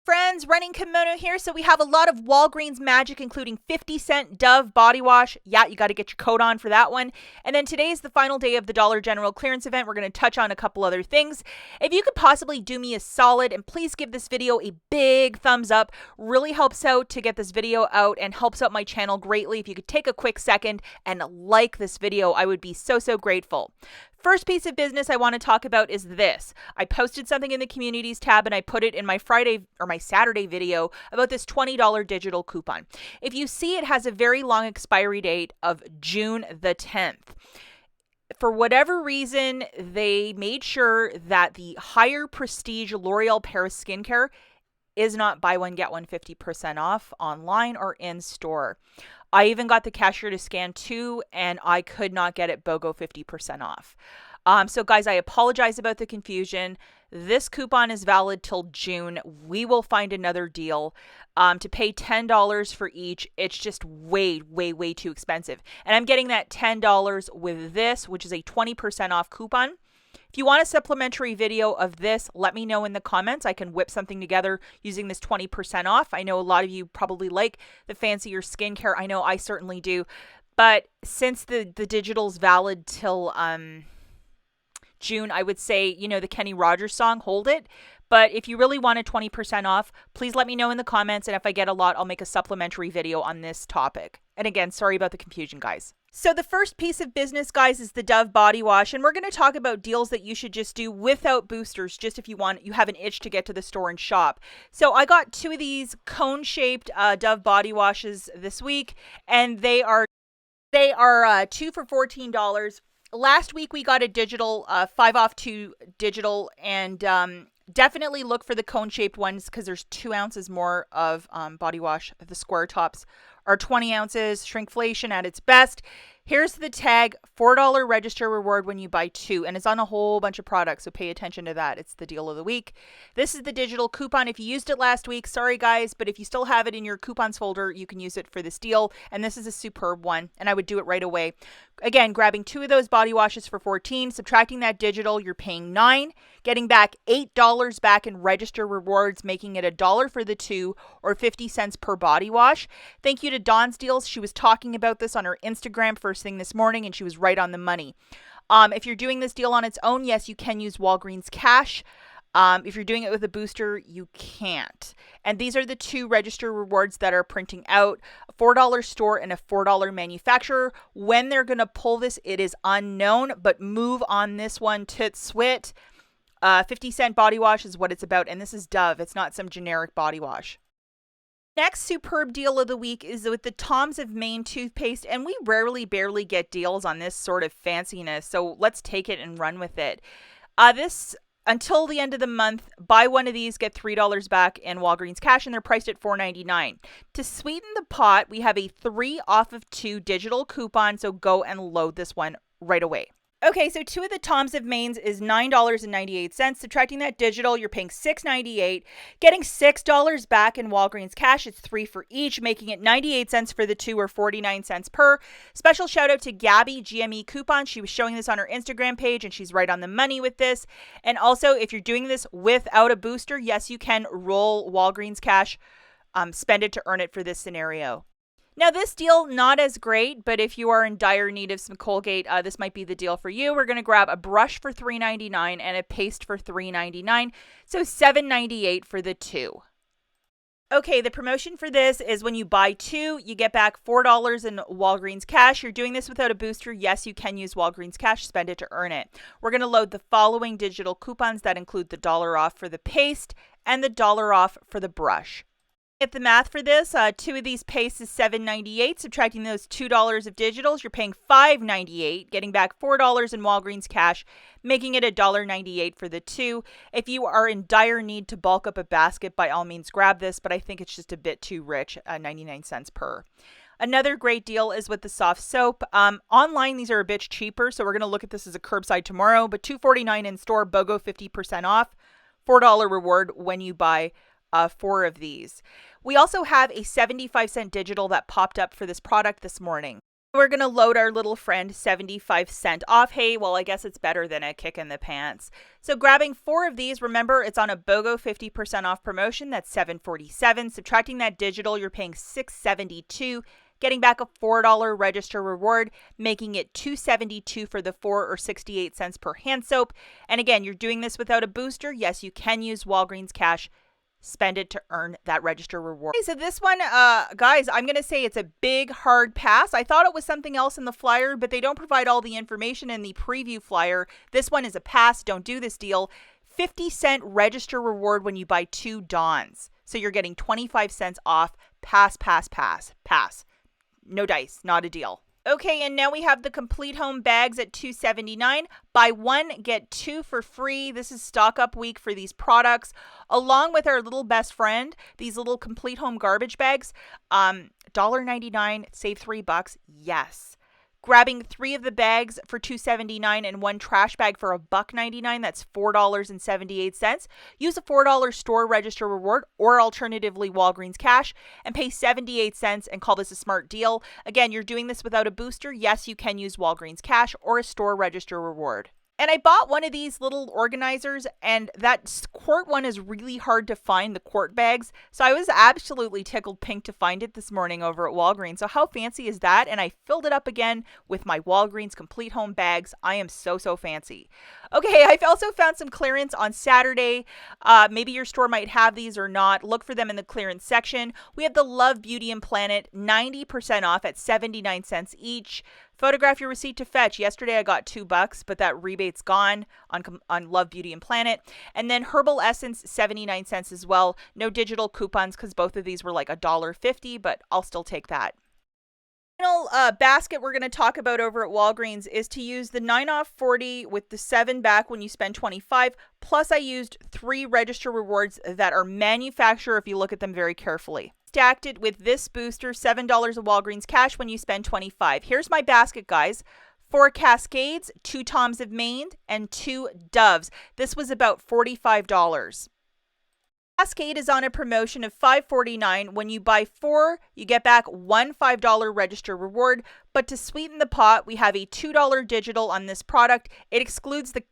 Friends, Running Kimono here. So we have a lot of Walgreens magic, including 50-cent Dove body wash. Yeah, you got to get your coat on for that one. And then today is the final day of the Dollar General clearance event. We're going to touch on a couple other things. If you could possibly do me a solid and please give this video a big thumbs up, really helps out to get this video out and helps out my channel greatly. If you could take a quick second and like this video, I would be so grateful. First piece of business I want to talk about is this. I posted something in the communities tab and I put it in my Friday or my Saturday video about this $20 digital coupon. If you see, it has a very long expiry date of June the 10th. For whatever reason, they made sure that the higher prestige L'Oreal Paris skincare is not buy one, get one 50% off online or in store. I even got the cashier to scan too, and I could not get it BOGO 50% off. So guys, I apologize about the confusion. This coupon is valid till June. We will find another deal. To pay $10 for each, it's just way too expensive. And I'm getting that $10 with this, which is a 20% off coupon. If you want a supplementary video of this, let me know in the comments. I can whip something together using this 20% off. I know a lot of you probably like the fancier skincare. I know I certainly do. But since the digital's valid till June, I would say, the Kenny Rogers song, Hold It. But if you really want a 20% off, please let me know in the comments. And if I get a lot, I'll make a supplementary video on this topic. And again, sorry about the confusion, guys. So the first piece of business, guys, is the Dove body wash. And we're going to talk about deals that you should just do without boosters, just if you have an itch to get to the store and shop. So I got two of these cone-shaped Dove body washes this week, and they are two for $14. Last week we got a digital, 5 off 2 digital, and definitely look for the cone-shaped ones because there's 2 ounces more of body wash. The square tops are 20 ounces, shrinkflation at its best. Here's the tag, $4 register reward when you buy 2, and it's on a whole bunch of products, so pay attention to that. It's the deal of the week. This is the digital coupon. If you used it last week, sorry guys, but if you still have it in your coupons folder, you can use it for this deal, and this is a superb one, and I would do it right away. Again, grabbing 2 of those body washes for $14, subtracting that digital, you're paying $9, getting back $8 back in register rewards, making it $1 for the 2 or 50 cents per body wash. Thank you to Dawn's Deals. She was talking about this on her Instagram first thing this morning, and she was right on the money. If you're doing this deal on its own, yes, you can use Walgreens cash. If you're doing it with a booster, you can't. And these are the 2 register rewards that are printing out, a $4 store and a $4 manufacturer. When they're going to pull this, it is unknown, but move on this one to Swit. 50-cent body wash is what it's about, and this is Dove. It's not some generic body wash. Next superb deal of the week is with the Tom's of Maine toothpaste, and we barely get deals on this sort of fanciness, so let's take it and run with it. This, until the end of the month, buy one of these, get $3 back in Walgreens cash, and they're priced at $4.99. To sweeten the pot, we have a 3 off of 2 digital coupon, so go and load this one right away. Okay, so 2 of the Tom's of Maine's is $9.98. Subtracting that digital, you're paying $6.98. Getting $6 back in Walgreens cash. It's 3 for each, making it 98 cents for the 2 or 49 cents per. Special shout out to Gabby, GME Coupon. She was showing this on her Instagram page, and she's right on the money with this. And also, if you're doing this without a booster, yes, you can roll Walgreens cash. Spend it to earn it for this scenario. Now, this deal, not as great, but if you are in dire need of some Colgate, this might be the deal for you. We're going to grab a brush for $3.99 and a paste for $3.99, so $7.98 for the 2. Okay, the promotion for this is when you buy 2, you get back $4 in Walgreens cash. You're doing this without a booster. Yes, you can use Walgreens cash. Spend it to earn it. We're going to load the following digital coupons that include the $1 off for the paste and the $1 off for the brush. Get the math for this. 2 of these pastes is $7.98. Subtracting those $2 of digitals, you're paying $5.98, getting back $4 in Walgreens cash, making it $1.98 for the 2. If you are in dire need to bulk up a basket, by all means grab this, but I think it's just a bit too rich, 99 cents per. Another great deal is with the Softsoap. Online, these are a bit cheaper, so we're going to look at this as a curbside tomorrow, but $2.49 in store, BOGO 50% off, $4 reward when you buy 4 of these. We also have a 75-cent digital that popped up for this product this morning. We're going to load our little friend 75 cent off. Hey, well, I guess it's better than a kick in the pants. So grabbing 4 of these, remember it's on a BOGO 50% off promotion. That's $7.47. Subtracting that digital, you're paying $6.72. Getting back a $4 register reward, making it $2.72 for the 4 or 68 cents per hand soap. And again, you're doing this without a booster. Yes, you can use Walgreens cash. Spend it to earn that register reward. Okay, so this one, guys, I'm going to say it's a big, hard pass. I thought it was something else in the flyer, but they don't provide all the information in the preview flyer. This one is a pass. Don't do this deal. 50-cent register reward when you buy 2 Dawns. So you're getting 25 cents off. Pass, pass, pass, pass. No dice, not a deal. Okay, and now we have the complete home bags at $2.79. Buy 1, get 2 for free. This is stock up week for these products, along with our little best friend, these little complete home garbage bags. $1.99, save $3. Yes. Grabbing 3 of the bags for $2.79 and 1 trash bag for $1.99. That's $4.78. Use a $4 store register reward or alternatively Walgreens cash and pay 78 cents and call this a smart deal. Again, you're doing this without a booster. Yes, you can use Walgreens cash or a store register reward. And I bought one of these little organizers, and that quart one is really hard to find, the quart bags. So I was absolutely tickled pink to find it this morning over at Walgreens. So how fancy is that? And I filled it up again with my Walgreens complete home bags. I am so fancy. Okay, I've also found some clearance on Saturday. Maybe your store might have these or not. Look for them in the clearance section. We have the Love Beauty and Planet 90% off at 79 cents each. Photograph your receipt to fetch. Yesterday I got $2, but that rebate's gone on Love Beauty and Planet. And then Herbal Essence, 79 cents as well. No digital coupons because both of these were like $1.50, but I'll still take that. Final basket we're going to talk about over at Walgreens is to use the 9 off 40 with the 7 back when you spend 25. Plus I used 3 register rewards that are manufacturer if you look at them very carefully. Stacked it with this booster, $7 of Walgreens cash when you spend 25. Here's my basket, guys. 4 Cascades, 2 Toms of Maine, and 2 Doves. This was about $45. Cascade is on a promotion of $5.49. When you buy 4, you get back one $5 register reward. But to sweeten the pot, we have a $2 digital on this product. It excludes the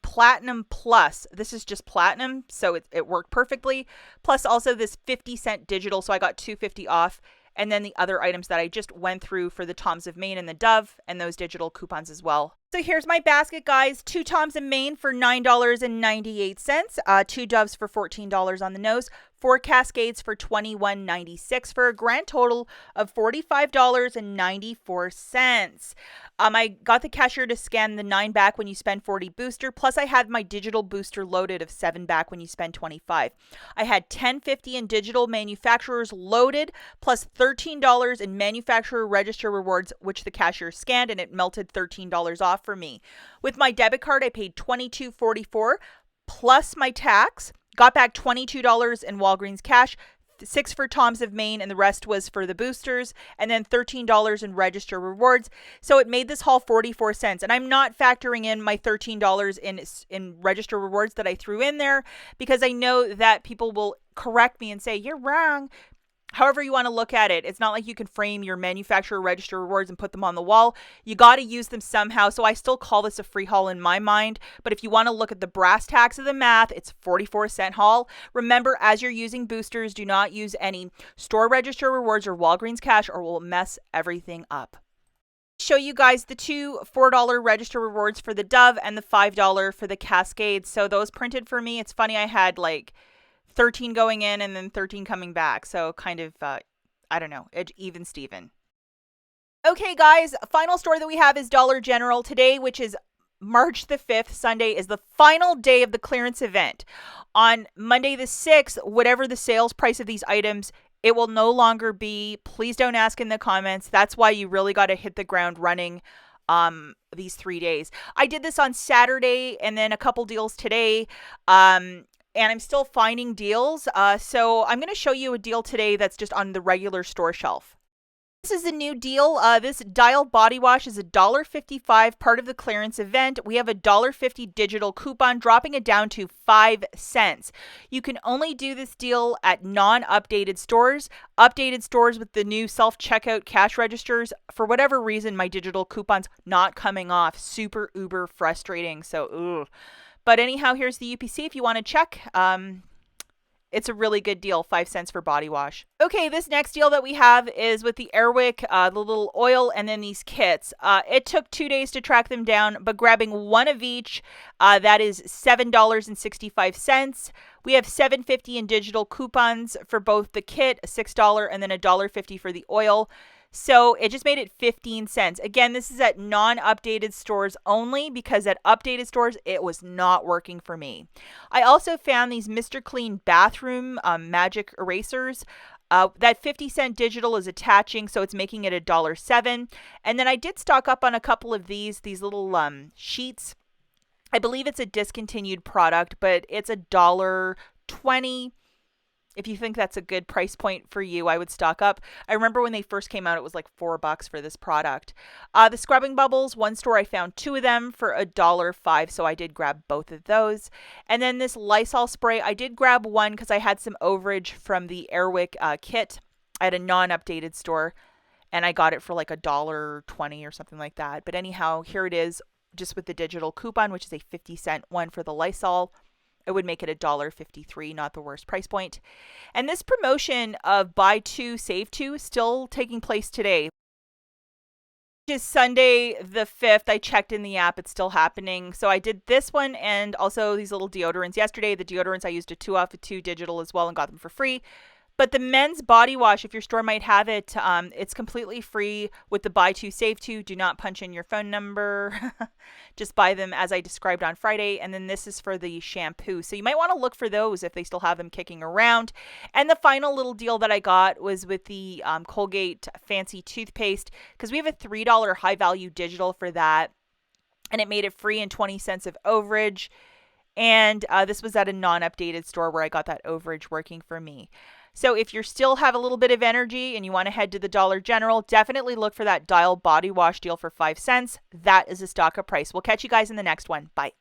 Platinum Plus. This is just Platinum, so it worked perfectly. Plus also this 50-cent digital, so I got $2.50 off. And then the other items that I just went through for the Toms of Maine and the Dove, and those digital coupons as well. So here's my basket, guys. 2 Toms of Maine for $9.98. 2 Doves for $14 on the nose. 4 Cascades for $21.96 for a grand total of $45.94. I got the cashier to scan the 9 back when you spend 40 booster. Plus I had my digital booster loaded of 7 back when you spend 25. I had $10.50 in digital manufacturers loaded, plus $13 in manufacturer register rewards, which the cashier scanned, and it melted $13 off for me. With my debit card, I paid $22.44 plus my tax. Got back $22 in Walgreens cash, 6 for Toms of Maine, and the rest was for the boosters, and then $13 in register rewards. So it made this haul 44 cents. And I'm not factoring in my $13 in register rewards that I threw in there, because I know that people will correct me and say, you're wrong. However you want to look at it, it's not like you can frame your manufacturer register rewards and put them on the wall. You got to use them somehow. So I still call this a free haul in my mind. But if you want to look at the brass tacks of the math, it's 44-cent haul. Remember, as you're using boosters, do not use any store register rewards or Walgreens cash, or we'll mess everything up. Show you guys the 2 $4 register rewards for the Dove and the $5 for the Cascade. So those printed for me. It's funny, I had like 13 going in and then 13 coming back. So kind of, I don't know, even Steven. Okay, guys, final store that we have is Dollar General today, which is March the 5th. Sunday is the final day of the clearance event. On Monday the 6th, whatever the sales price of these items, it will no longer be. Please don't ask in the comments. That's why you really got to hit the ground running these 3 days. I did this on Saturday and then a couple deals today. And I'm still finding deals. So I'm going to show you a deal today that's just on the regular store shelf. This is a new deal. This Dial body wash is $1.55, part of the clearance event. We have a $1.50 digital coupon, dropping it down to 5 cents. You can only do this deal at non-updated stores. Updated stores with the new self-checkout cash registers, for whatever reason, my digital coupon's not coming off. Super uber frustrating. So, ugh. But anyhow, here's the UPC if you want to check. It's a really good deal, 5 cents for body wash. Okay, this next deal that we have is with the Airwick, the little oil, and then these kits. It took 2 days to track them down, but grabbing one of each, that is $7.65. We have $7.50 in digital coupons for both the kit, $6, and then $1.50 for the oil. So it just made it 15 cents. Again, this is at non-updated stores only, because at updated stores, it was not working for me. I also found these Mr. Clean bathroom magic erasers. That 50-cent digital is attaching, so it's making it $1.07. And then I did stock up on a couple of these little sheets. I believe it's a discontinued product, but it's $1.20. If you think that's a good price point for you, I would stock up. I remember when they first came out, it was like $4 for this product. The scrubbing bubbles, one store I found 2 of them for $1.05, so I did grab both of those. And then this Lysol spray, I did grab one because I had some overage from the Airwick kit at a non-updated store, and I got it for like $1.20 or something like that. But anyhow, here it is, just with the digital coupon, which is a 50-cent one for the Lysol. It would make it $1.53, not the worst price point. And this promotion of buy 2, save 2 is still taking place today. Which is Sunday the 5th. I checked in the app. It's still happening. So I did this one and also these little deodorants yesterday. The deodorants, I used a 2 off of 2 digital as well and got them for free. But the men's body wash, if your store might have it, it's completely free with the buy 2, save 2. Do not punch in your phone number. Just buy them as I described on Friday. And then this is for the shampoo. So you might want to look for those if they still have them kicking around. And the final little deal that I got was with the Colgate fancy toothpaste, because we have a $3 high value digital for that. And it made it free and 20 cents of overage. And this was at a non-updated store where I got that overage working for me. So if you still have a little bit of energy and you want to head to the Dollar General, definitely look for that Dial body wash deal for 5 cents. That is a stock up price. We'll catch you guys in the next one. Bye.